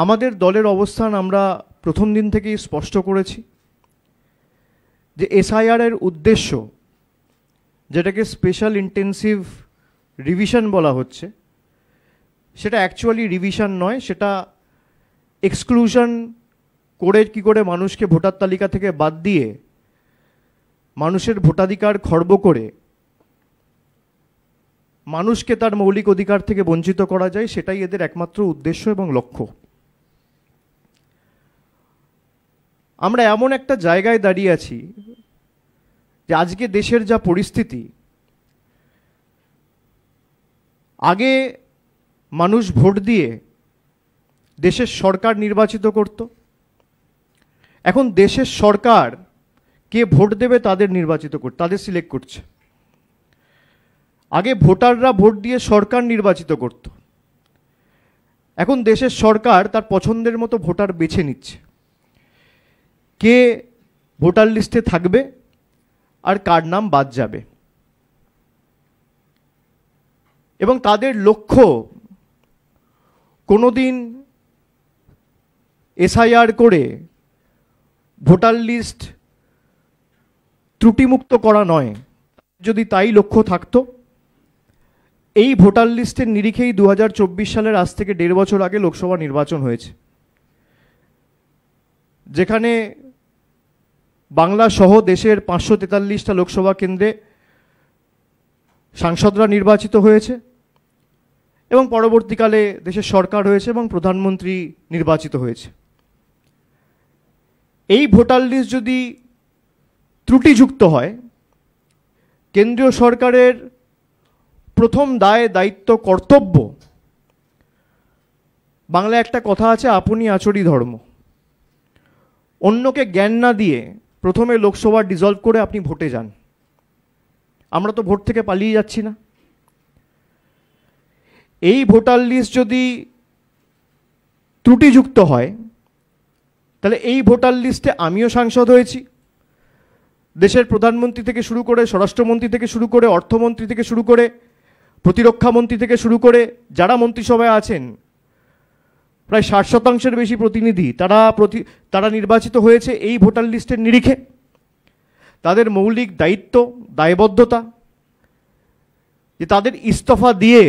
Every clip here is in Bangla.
আমাদের দলের অবস্থান আমরা প্রথম দিন থেকেই স্পষ্ট করেছি যে এসআইআর এর উদ্দেশ্য, যেটাকে স্পেশাল ইন্টেন্সিভ রিভিশন বলা হচ্ছে, সেটা অ্যাকচুয়ালি রিভিশন নয়, সেটা এক্সক্লুশন করে কি করে মানুষকে ভোটার তালিকা থেকে বাদ দিয়ে মানুষের ভোটাধিকার খর্ব করে মানুষকে তার মৌলিক অধিকার থেকে বঞ্চিত করা যায়, সেটাই এদের একমাত্র উদ্দেশ্য এবং লক্ষ্য। আমরা এমন একটা জায়গায় দাঁড়িয়ে আছি যে আজকে দেশের যা পরিস্থিতি, আগে মানুষ ভোট দিয়ে দেশের সরকার নির্বাচিত করত, এখন দেশের সরকার কে ভোট দেবে তাদের নির্বাচিত করছে, তাদের সিলেক্ট করছে। আগে ভোটাররা ভোট দিয়ে সরকার নির্বাচিত করত, এখন দেশের সরকার তার পছন্দের মতো ভোটার বেছে নিচ্ছে কে ভোটার লিস্টে থাকবে আর কার নাম বাদ যাবে। এবং তাদের লক্ষ্য কোনোদিন এসআইআর করে ভোটার লিস্ট ত্রুটিমুক্ত করা নয়। যদি তাই লক্ষ্য থাকতো, এই ভোটার লিস্টের নিরিখেই 2024 সালের আজ থেকে 1.5 বছর আগে লোকসভা নির্বাচন হয়েছে, যেখানে বাংলা সহ দেশের 543টা লোকসভা কেন্দ্রে সাংসদরা নির্বাচিত হয়েছে এবং পরবর্তীকালে দেশের সরকার হয়েছে এবং প্রধানমন্ত্রী নির্বাচিত হয়েছে। এই ভোটার লিস্ট যদি ত্রুটিযুক্ত হয়, কেন্দ্রীয় সরকারের প্রথম দায়, দায়িত্ব, কর্তব্য, বাংলায় একটা কথা আছে, আপনি আচরি ধর্ম। অন্যকে জ্ঞান না দিয়ে প্রথমে লোকসভা ডিসলভ করে আপনি ভোটে যান। আমরা তো ভোট থেকে পালিয়ে যাচ্ছি না। এই ভোটার লিস্ট যদি ত্রুটিযুক্ত হয়, তাহলে এই ভোটার লিস্টে আমিও সাংসদ হয়েছি, দেশের প্রধানমন্ত্রী থেকে শুরু করে, স্বরাষ্ট্রমন্ত্রী থেকে শুরু করে, অর্থমন্ত্রী থেকে শুরু করে, প্রতিরক্ষা মন্ত্রী থেকে শুরু করে যারা মন্ত্রিসভায় আছেন, প্রায় 60% বেশি প্রতিনিধি তারা নির্বাচিত হয়েছে এই ভোটার লিস্টের নিরিখে। তাদের মৌলিক দায়িত্ব, দায়বদ্ধতা যে তাদের ইস্তফা দিয়ে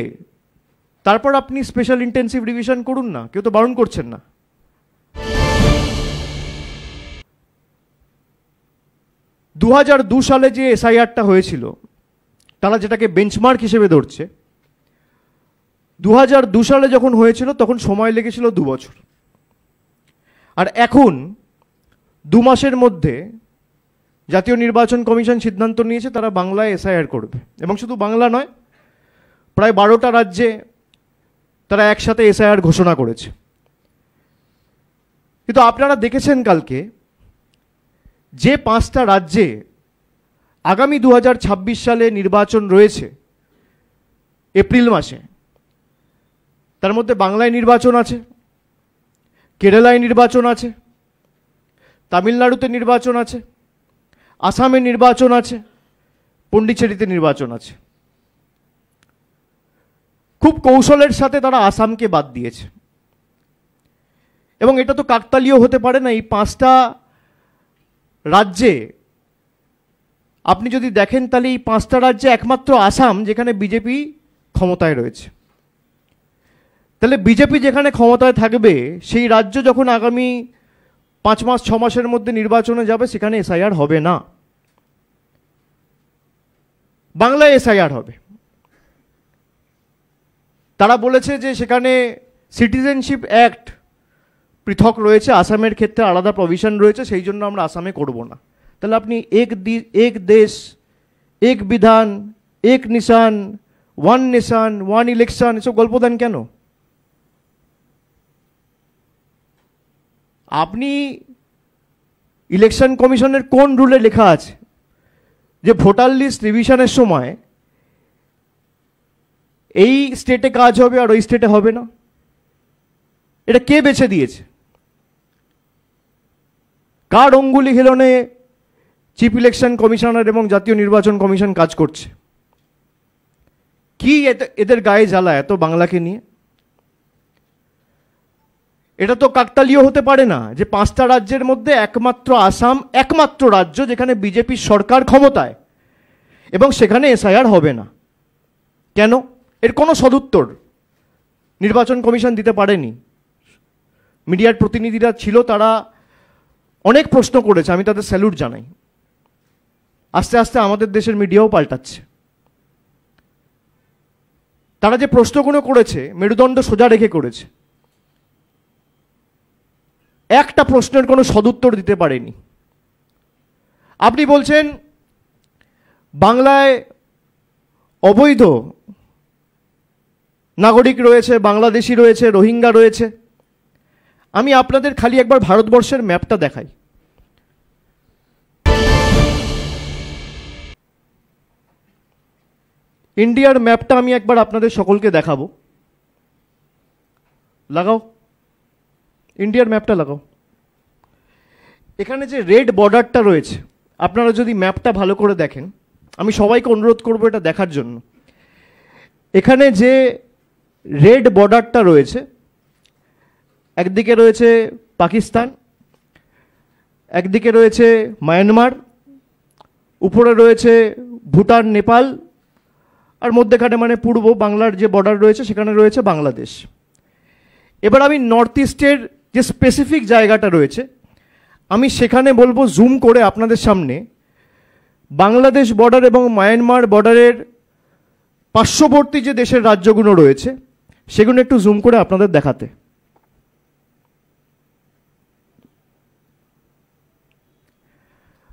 তারপর আপনি স্পেশাল ইন্টেন্সিভ রিভিশন করুন না, কেউ তো বারণ করছেন না। দু সালে যে এসআইআরটা হয়েছিল, তারা যেটাকে বেঞ্চমার্ক হিসেবে ধরছে, 2002 সালে যখন হয়েছিল তখন সময় লেগেছিল 2 বছর, আর এখন 2 মাসের মধ্যে জাতীয় নির্বাচন কমিশন সিদ্ধান্ত নিয়েছে তারা বাংলায় এসআইআর করবে। এবং শুধু বাংলা নয়, প্রায় 12টা রাজ্যে তারা একসাথে এসআইআর ঘোষণা করেছে। কিন্তু আপনারা দেখেছেন কালকে যে 5টা রাজ্যে আগামী 2026 সালে নির্বাচন রয়েছে এপ্রিল মাসে, তার মধ্যে বাংলায় নির্বাচন আছে, কেরালায় নির্বাচন আছে, তামিলনাড়ুতে নির্বাচন আছে, আসামে নির্বাচন আছে, পন্ডিচেরিতে নির্বাচন আছে। খুব কৌশলের সাথে তারা আসামকে বাদ দিয়েছে। এবং এটা তো কাকতালীয় হতে পারে না। এই 5টা রাজ্যে আপনি যদি দেখেন, তাহলে এই 5টা রাজ্যে একমাত্র আসাম যেখানে বিজেপি ক্ষমতায় রয়েছে। তাহলে বিজেপি যেখানে ক্ষমতায় থাকবে, সেই রাজ্য যখন আগামী 5 মাস 6 মাসের মধ্যে নির্বাচনে যাবে, সেখানে এসআইআর হবে না, বাংলায় এসআইআর হবে। তারা বলেছে যে সেখানে সিটিজেনশিপ অ্যাক্ট পৃথক রয়েছে, আসামের ক্ষেত্রে আলাদা প্রভিশন রয়েছে, সেই জন্য আমরা আসামে করব না। তাহলে আপনি এক দেশ, এক বিধান, এক নিশান, ওয়ান নেশন, ওয়ান ইলেকশন, এসব গল্প দেন কেন? আপনি ইলেকশন কমিশনের কোন রুলে লেখা আছে যে ভোটার লিস্ট রিভিশনের সময় এই স্টেটে কাজ হবে আর ওই স্টেটে হবে না? এটা কে বেছে দিয়েছে? কার অঙ্গুলি হেলনে চিফ ইলেকশন কমিশনার এবং জাতীয় নির্বাচন কমিশন কাজ করছে? কি এদের গায়ে জ্বালা এত বাংলাকে নিয়ে? এটা তো কাকতালীয় হতে পারে না যে 5টা রাজ্যের মধ্যে একমাত্র আসাম একমাত্র রাজ্য যেখানে বিজেপির সরকার ক্ষমতায়, এবং সেখানে এসআইআর হবে না। কেন? এর কোনো সদুত্তর নির্বাচন কমিশন দিতে পারেনি। মিডিয়ার প্রতিনিধিরা ছিল, তারা অনেক প্রশ্ন করেছে, আমি তাদের স্যালুট জানাই। আস্তে আস্তে আমাদের দেশের মিডিয়াও পাল্টাচ্ছে। তারা যে প্রশ্নগুলো করেছে মেরুদণ্ড সোজা রেখে করেছে, একটা প্রশ্নের কোনো সদুত্তর দিতে পারেনি। আপনি বলছেন বাংলায় অবৈধ নাগরিক রয়েছে, বাংলাদেশি রয়েছে, রোহিঙ্গা রয়েছে। আমি আপনাদের খালি একবার ভারতবর্ষের ম্যাপটা দেখাই। ইন্ডিয়ার ম্যাপটা আমি একবার আপনাদের সকলকে দেখাবো। লাগাও, ইন্ডিয়ার ম্যাপটা লাগাও। এখানে যে রেড বর্ডারটা রয়েছে, আপনারা যদি ম্যাপটা ভালো করে দেখেন, আমি সবাইকে অনুরোধ করবো এটা দেখার জন্য। এখানে যে রেড বর্ডারটা রয়েছে, একদিকে রয়েছে পাকিস্তান, একদিকে রয়েছে মায়ানমার, উপরে রয়েছে ভুটান, নেপাল, আর মধ্যেখানে মানে পূর্ব বাংলার যে বর্ডার রয়েছে সেখানে রয়েছে বাংলাদেশ। এবার আমি নর্থ ইস্টের যে স্পেসিফিক জায়গাটা রয়েছে, আমি সেখানে বলবো জুম করে আপনাদের সামনে বাংলাদেশ বর্ডার এবং মায়ানমার বর্ডারের পার্শ্ববর্তী যে দেশের রাজ্যগুলো রয়েছে সেগুলো একটু জুম করে আপনাদের দেখাতে।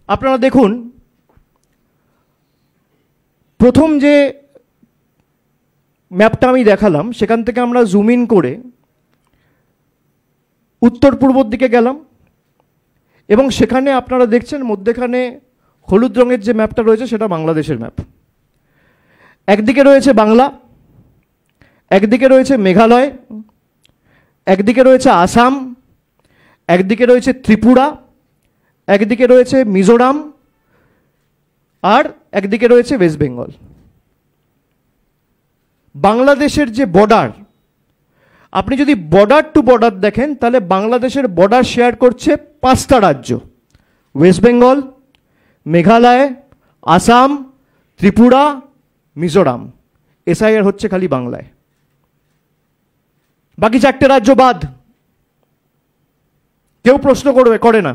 আপনারা দেখুন, প্রথম যে ম্যাপটা আমি দেখালাম সেখান থেকে আমরা জুম ইন করে উত্তর পূর্বর দিকে গেলাম, এবং সেখানে আপনারা দেখছেন মধ্যেখানে হলুদ রঙের যে ম্যাপটা রয়েছে সেটা বাংলাদেশের ম্যাপ। একদিকে রয়েছে বাংলা, একদিকে রয়েছে মেঘালয়, একদিকে রয়েছে আসাম, একদিকে রয়েছে ত্রিপুরা, একদিকে রয়েছে মিজোরাম, আর একদিকে রয়েছে ওয়েস্ট বেঙ্গল। বাংলাদেশের যে বর্ডার, আপনি যদি বর্ডার টু বর্ডার দেখেন তাহলে বাংলাদেশের বর্ডার শেয়ার করছে 5টা রাজ্য, ওয়েস্ট বেঙ্গল, মেঘালয়, আসাম, ত্রিপুরা, মিজোরাম। এসআইআর হচ্ছে খালি বাংলায়, বাকি 4টে রাজ্য বাদ। কেউ প্রশ্ন করে না।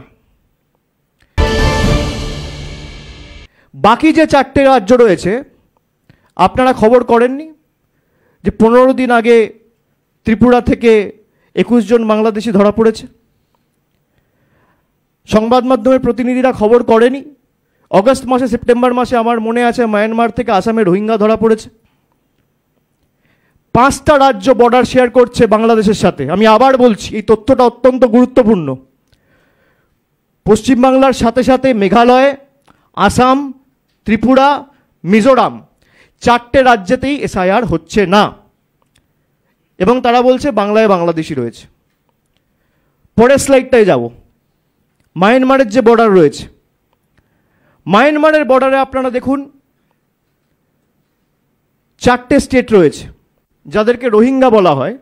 বাকি যে 4টে রাজ্য রয়েছে, আপনারা খবর করেননি যে 15 দিন আগে ত্রিপুরা থেকে 21 জন বাংলাদেশি ধরা পড়েছে? সংবাদ মাধ্যমের প্রতিনিধিরা খবর করেনি? অগস্ট মাসে, সেপ্টেম্বর মাসে আমার মনে আছে মায়ানমার থেকে আসামে রোহিঙ্গা ধরা পড়েছে। 5টা রাজ্য বর্ডার শেয়ার করছে বাংলাদেশের সাথে। আমি আবার বলছি, এই তথ্যটা অত্যন্ত গুরুত্বপূর্ণ। পশ্চিমবাংলার সাথে সাথে মেঘালয়, আসাম, ত্রিপুরা, মিজোরাম 4টে রাজ্যেতেই এসআইআর হচ্ছে না, এবং তারা বলছে বাংলায় বাংলাদেশি রয়েছে। পরের স্লাইডটায় যাব। মায়ানমারের যে বর্ডার রয়েছে, মায়ানমারের বর্ডারে আপনারা দেখুন 4টে স্টেট রয়েছে যাদেরকে রোহিঙ্গা বলা হয়।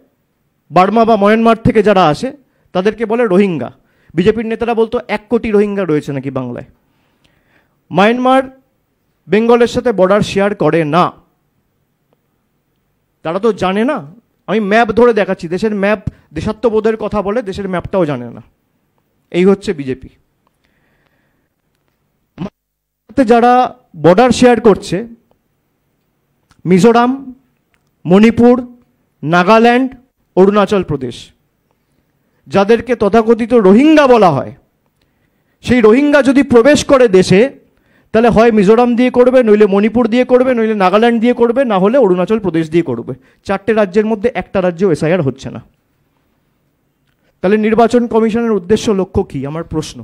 বার্মা বা মায়ানমার থেকে যারা আসে তাদেরকে বলে রোহিঙ্গা। বিজেপির নেতারা বলতো 1 কোটি রোহিঙ্গা রয়েছে নাকি বাংলায়। মায়ানমার বেঙ্গলের সাথে বর্ডার শেয়ার করে না, তারা তো জানে না। আমি ম্যাপ ধরে দেখাচ্ছি, দেশের ম্যাপ দেশাত্মবোধের কথা বলে, দেশের ম্যাপটাও জানে না। এই হচ্ছে বিজেপি। যারা বর্ডার শেয়ার করছে মিজোরাম, মণিপুর, নাগাল্যান্ড, অরুণাচল প্রদেশ, যাদেরকে তথাকথিত রোহিঙ্গা বলা হয়, সেই রোহিঙ্গা যদি প্রবেশ করে দেশে তাহলে হয় মিজোরাম দিয়ে করবে, নইলে মণিপুর দিয়ে করবে, নইলে নাগাল্যান্ড দিয়ে করবে, না হলে অরুণাচল প্রদেশ দিয়ে করবে। 4টে রাজ্যের মধ্যে একটা রাজ্যেও এসআইআর হচ্ছে না। তাহলে নির্বাচন কমিশনের উদ্দেশ্য লক্ষ্য কি? আমার প্রশ্ন।